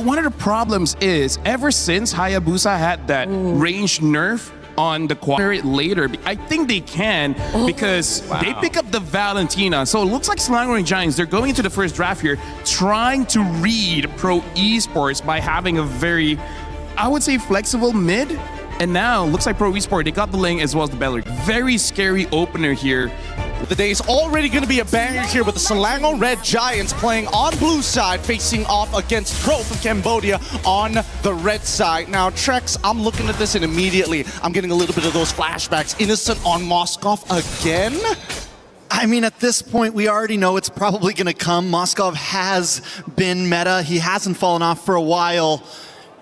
But one of the problems is, ever since Hayabusa had that range nerf on the quarter later, I think they can because they pick up the Valentina. So it looks like Selangor and Giants, they're going into the first draft here, trying to read Pro Esports by having a very, I would say, flexible mid. And now, looks like Pro Esports, they got the lane as well as the Bellary. Very scary opener here. The day is already going to be a banger here with the Selangor Red Giants playing on blue side, facing off against Pro from Cambodia on the red side. Now, Trex, I'm looking at this and immediately I'm getting a little bit of those flashbacks. Innocent on Moskov again? I mean, at this point, we already know it's probably going to come. Moskov has been meta. He hasn't fallen off for a while.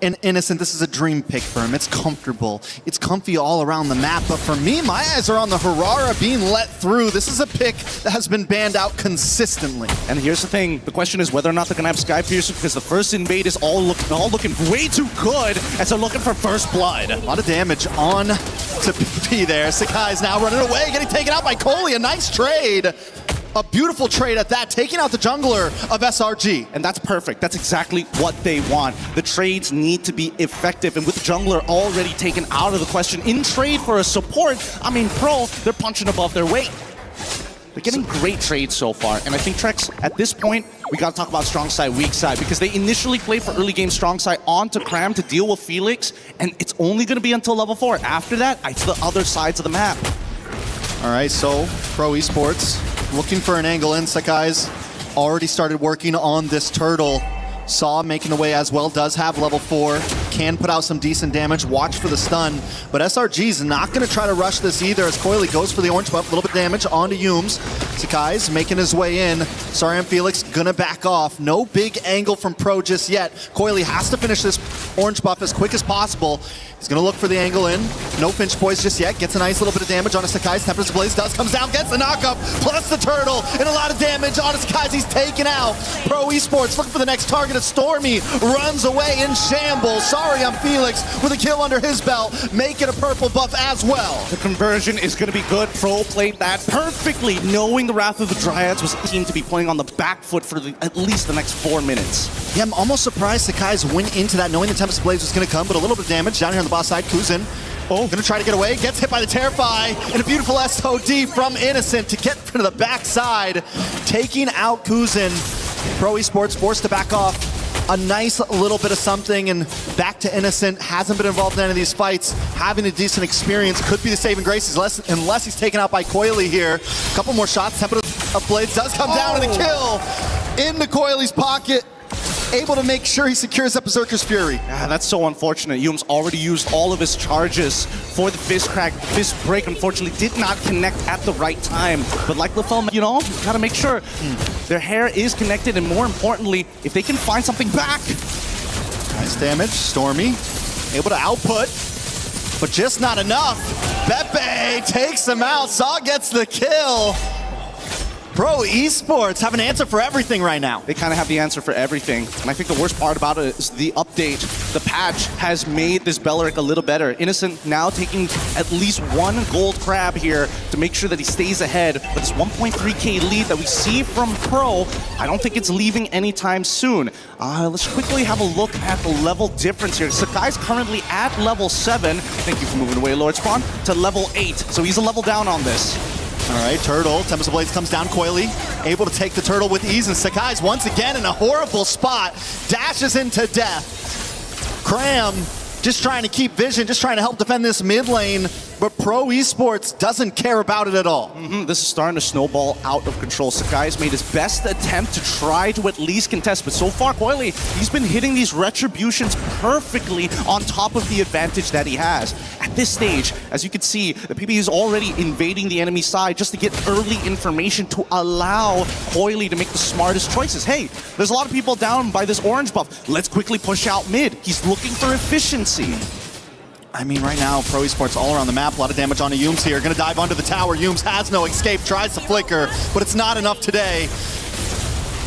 And Innocent, this is a dream pick for him. It's comfortable. It's comfy all around the map. But for me, my eyes are on the Harara being let through. This is a pick that has been banned out consistently. And here's the thing. The question is whether or not they're going to have Sky Piercer because the first invade is all looking way too good as they're looking for first blood. A lot of damage on to PP there. Sakai's now running away, getting taken out by Kohli. A nice trade. A beautiful trade at that, taking out the jungler of SRG. And that's perfect. That's exactly what they want. The trades need to be effective. And with the jungler already taken out of the question in trade for a support, I mean, Pro, they're punching above their weight. They're getting great trades so far. And I think, Trex, at this point, we got to talk about strong side, weak side, because they initially played for early game strong side onto Cram to deal with Felix, and it's only going to be until level 4. After that, it's the other sides of the map. All right, so Pro Esports looking for an angle in. Sakai's already started working on this turtle. Saw making the way as well, does have level 4, can put out some decent damage, watch for the stun, but SRG's not going to try to rush this either as Kohli goes for the orange buff, a little bit of damage onto Yumes. Sakai's making his way in, Saria and Felix gonna back off. No big angle from Pro just yet. Kohli has to finish this orange buff as quick as possible. He's gonna look for the angle in. No Finch Boys just yet, gets a nice little bit of damage onto Sakai's. Tempest Blaze does, comes down, gets the knockup, plus the turtle, and a lot of damage onto Sakai's. He's taken out. Pro Esports looking for the next target. Stormy runs away in shambles. Sorry, I'm Felix with a kill under his belt. Make it a purple buff as well. The conversion is going to be good. Pro played that perfectly, knowing the Wrath of the Dryads was seen to be playing on the back foot for at least the next 4 minutes. Yeah, I'm almost surprised Sakai's went into that knowing the Tempest Blaze was going to come, but a little bit of damage down here on the boss side. Kuzin gonna try to get away, gets hit by the Terrify, and a beautiful SOD from Innocent to get to the backside, taking out Kuzin. Pro Esports forced to back off. A nice little bit of something, and back to Innocent. Hasn't been involved in any of these fights. Having a decent experience could be the saving grace unless he's taken out by Kohli here. A couple more shots. Tempest of Blades does come down and a kill into Coili's pocket. Able to make sure he secures that Berserker's Fury. Yeah, that's so unfortunate. Yume's already used all of his charges for the Fist Crack. The Fist Break, unfortunately, did not connect at the right time. But like LaFell, you know, gotta make sure their hair is connected, and more importantly, if they can find something back. Nice damage. Stormy able to output, but just not enough. Pepe takes him out. Saw gets the kill. Pro Esports have an answer for everything right now. They kind of have the answer for everything. And I think the worst part about it is the update. The patch has made this Bellaric a little better. Innocent now taking at least 1 gold crab here to make sure that he stays ahead. But this 1.3k lead that we see from Pro, I don't think it's leaving anytime soon. Let's quickly have a look at the level difference here. Sakai's currently at level 7. Thank you for moving away, Lord Spawn, to level 8. So he's a level down on this. All right, Turtle, Tempest of Blades comes down, Kohli, able to take the Turtle with ease, and Sakai's once again in a horrible spot, dashes into death. Cram just trying to keep vision, just trying to help defend this mid lane, but Pro Esports doesn't care about it at all. This is starting to snowball out of control. Sakai's made his best attempt to try to at least contest, but so far, Kohli, he's been hitting these retributions perfectly on top of the advantage that he has. At this stage, as you can see, the PP is already invading the enemy side just to get early information to allow Kohli to make the smartest choices. Hey, there's a lot of people down by this orange buff. Let's quickly push out mid. He's looking for efficiency. I mean, right now, Pro Esports all around the map. A lot of damage onto Yumes here. Gonna dive onto the tower. Yumes has no escape, tries to flicker, but it's not enough today.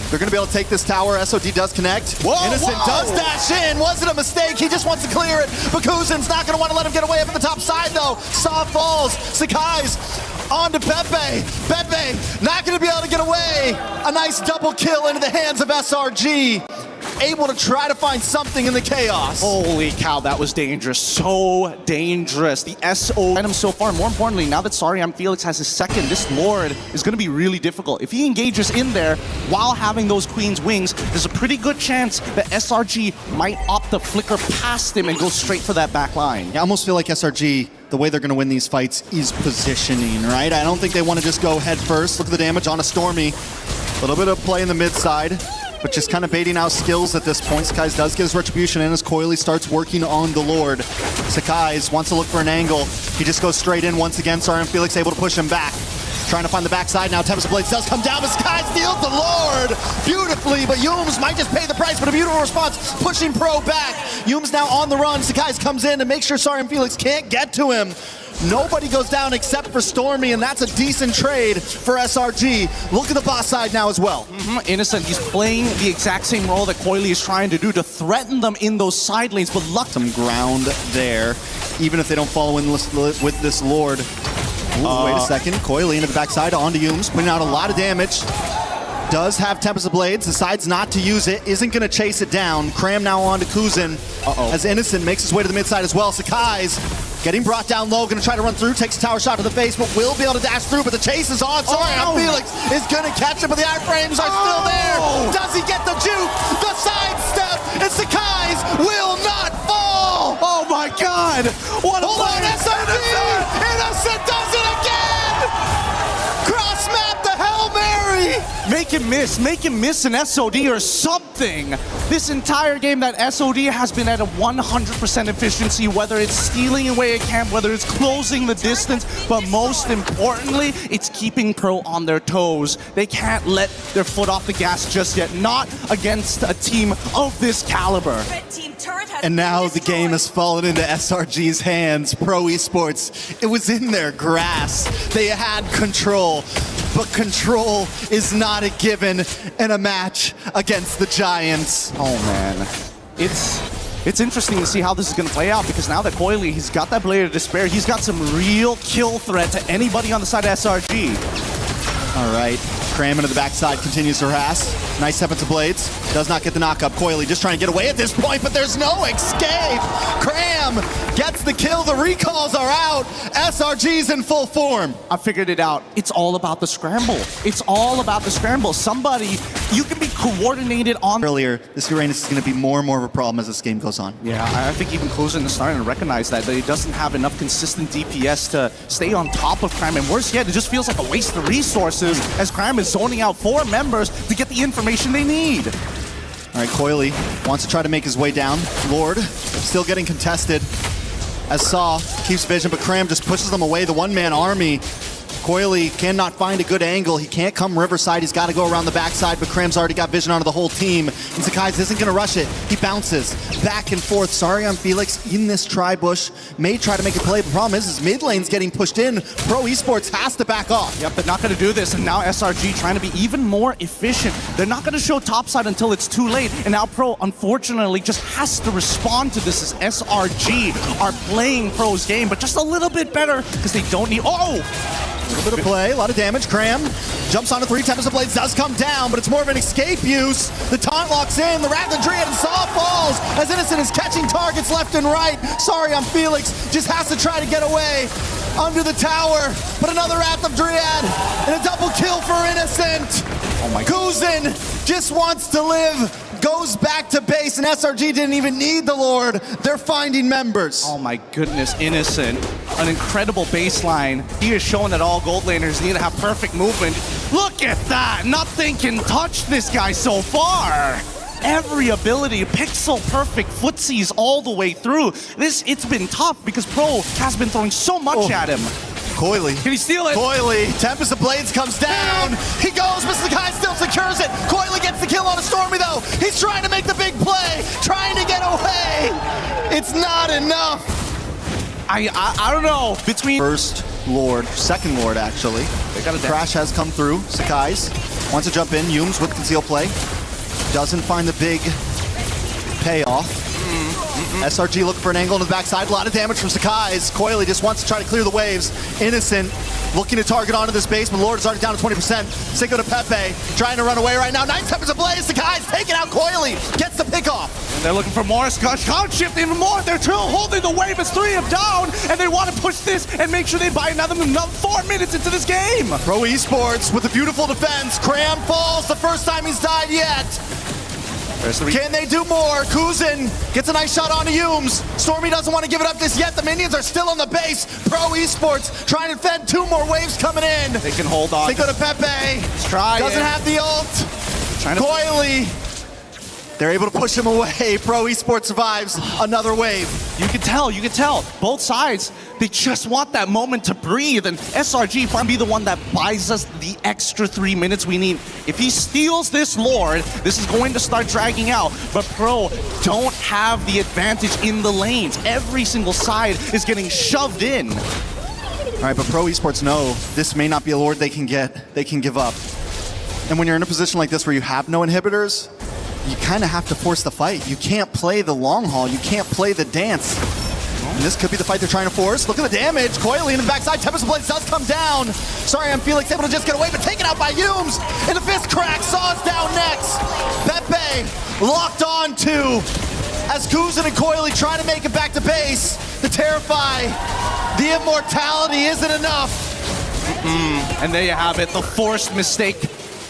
They're gonna be able to take this tower. SOD does connect. Innocent does dash in. Was it a mistake? He just wants to clear it. But Kuzin's not gonna want to let him get away up at the top side though. Saw falls. Sakai's onto Pepe. Pepe not gonna be able to get away. A nice double kill into the hands of SRG. able to try to find something in the chaos. Holy cow, that was dangerous. So dangerous. The SO item so far. More importantly, now that Sariam Felix has his second, this Lord is going to be really difficult. If he engages in there while having those Queen's Wings, there's a pretty good chance that SRG might opt to flicker past him and go straight for that back line. I almost feel like SRG, the way they're going to win these fights is positioning, right? I don't think they want to just go head first. Look at the damage on a Stormy. A little bit of play in the mid side, but just kind of baiting out skills at this point. Sakai's does get his retribution in as Coily starts working on the Lord. Sakai's wants to look for an angle. He just goes straight in once again. Sariam Felix able to push him back. Trying to find the backside now. Tempest of Blades does come down, but Sakai steals the Lord beautifully, but Yums might just pay the price, but a beautiful response, pushing Pro back. Yums now on the run. Sakai comes in to make sure Sariam Felix can't get to him. Nobody goes down except for Stormy, and that's a decent trade for SRG. Look at the boss side now as well. Innocent, he's playing the exact same role that Coily is trying to do to threaten them in those side lanes, but luck. Some ground there, even if they don't follow in with this Lord. Ooh, wait a second. Coily into the backside onto Yums, putting out a lot of damage. Does have Tempest of Blades, decides not to use it, isn't going to chase it down. Cram now onto Kuzin as Innocent makes his way to the mid side as well. Sakai's getting brought down low, going to try to run through, takes a tower shot to the face, but will be able to dash through, but the chase is on. Felix is going to catch him, but the iframes are still there. Does he get the juke? The sidestep, and Sakai's will not fall. Oh my god! What a Hold on, SRG! Innocent does it again! Cross map the Hail Mary! Make him miss an SOD or something. This entire game, that SOD has been at a 100% efficiency, whether it's stealing away a camp, whether it's closing the distance, but most importantly, it's keeping Pro on their toes. They can't let their foot off the gas just yet, not against a team of this caliber. And now the game has fallen into SRG's hands. Pro Esports, it was in their grasp. They had control, but control is not a given in a match against the Giants. Oh man, it's interesting to see how this is going to play out, because now that Coily, he's got that Blade of Despair, he's got some real kill threat to anybody on the side of SRG. All right, Cram into the backside, continues to harass. Nice Tempest of Blades, does not get the knock up. Coily just trying to get away at this point, but there's no escape. Cram gets the kill, the recalls are out. SRG's in full form. I figured it out. It's all about the scramble. It's all about the scramble. Somebody, you can be coordinated on. Earlier, this Uranus is going to be more and more of a problem as this game goes on. Yeah, I think even Kuzin is starting to recognize that he doesn't have enough consistent DPS to stay on top of Cram, and worse yet, it just feels like a waste of resources as Cram is zoning out 4 members to get the information they need. All right, Coily wants to try to make his way down. Lord still getting contested as Saw keeps vision, but Cram just pushes them away. The one-man army. Coily cannot find a good angle. He can't come Riverside. He's got to go around the backside, but Cram's already got vision onto the whole team. And Sakai's isn't going to rush it. He bounces back and forth. Sariam Felix in this tri-bush may try to make a play. The problem is mid lane's getting pushed in. Pro Esports has to back off. Yep, they're not going to do this, and now SRG trying to be even more efficient. They're not going to show topside until it's too late, and now Pro, unfortunately, just has to respond to this as SRG are playing Pro's game, but just a little bit better because they don't need... A little bit of play, a lot of damage. Cram jumps onto 3, Tempest of Blades does come down, but it's more of an escape use. The taunt locks in, the Wrath of Dryad and Saw falls as Innocent is catching targets left and right. Sariam Felix just has to try to get away under the tower, but another Wrath of Dryad and a double kill for Innocent. Oh my God. Kuzin just wants to live. Goes back to base, and SRG didn't even need the Lord. They're finding members. Oh my goodness, Innocent. An incredible baseline. He is showing that all gold laners need to have perfect movement. Look at that! Nothing can touch this guy so far. Every ability, pixel perfect footsies all the way through. It's been tough because Pro has been throwing so much at him. Coily. Can he steal it? Coily. Tempest of Blades comes down. He goes, but Sakai still secures it. Coily gets the kill on a Stormy, though. He's trying to make the big play, trying to get away. It's not enough. I don't know. Between first Lord, second Lord, actually. They got a crash has come through. Sakai's wants to jump in. Yums with conceal play. Doesn't find the big payoff. SRG looking for an angle on the backside. A lot of damage from Sakai's. Coily just wants to try to clear the waves. Innocent looking to target onto this base, but Lord is already down to 20%. Cinco de Pepe trying to run away right now. 9 seconds ablaze. Sakai's taking out Coily. Gets the pick off. And they're looking for more. Can't shift even more. They're still holding the wave. It's 3 of down, and they want to push this and make sure they buy another 4 minutes into this game. Pro Esports with a beautiful defense. Cram falls the first time he's died yet. Can they do more? Kuzin gets a nice shot onto Humes. Stormy doesn't want to give it up just yet. The minions are still on the base. Pro Esports trying to defend 2 more waves coming in. They can hold on. Cinco de Pepe. Try doesn't it. have the ult. Coily. They're able to push him away. Pro Esports survives another wave. You can tell. Both sides, they just want that moment to breathe. And SRG might be the one that buys us the extra 3 minutes we need. If he steals this Lord, this is going to start dragging out. But Pro don't have the advantage in the lanes. Every single side is getting shoved in. All right, but Pro Esports know this may not be a Lord they can give up. And when you're in a position like this where you have no inhibitors, you kind of have to force the fight. You can't play the long haul. You can't play the dance. And this could be the fight they're trying to force. Look at the damage. Coily in the backside. Tempest of Blades does come down. Sorry, I'm Felix able to just get away, but taken out by Humes. And the fist crack. Saw's down next. Pepe locked on to as Kuzin and Coily trying to make it back to base. The Terrify. The immortality isn't enough. And there you have it. The forced mistake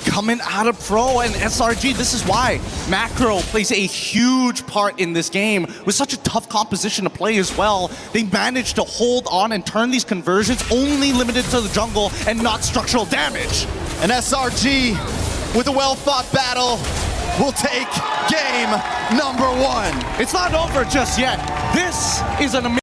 coming out of Pro and SRG. This is why Macro plays a huge part in this game. With such a tough composition to play as well, they managed to hold on and turn these conversions only limited to the jungle and not structural damage. And SRG, with a well-fought battle, will take game number 1. It's not over just yet. This is an amazing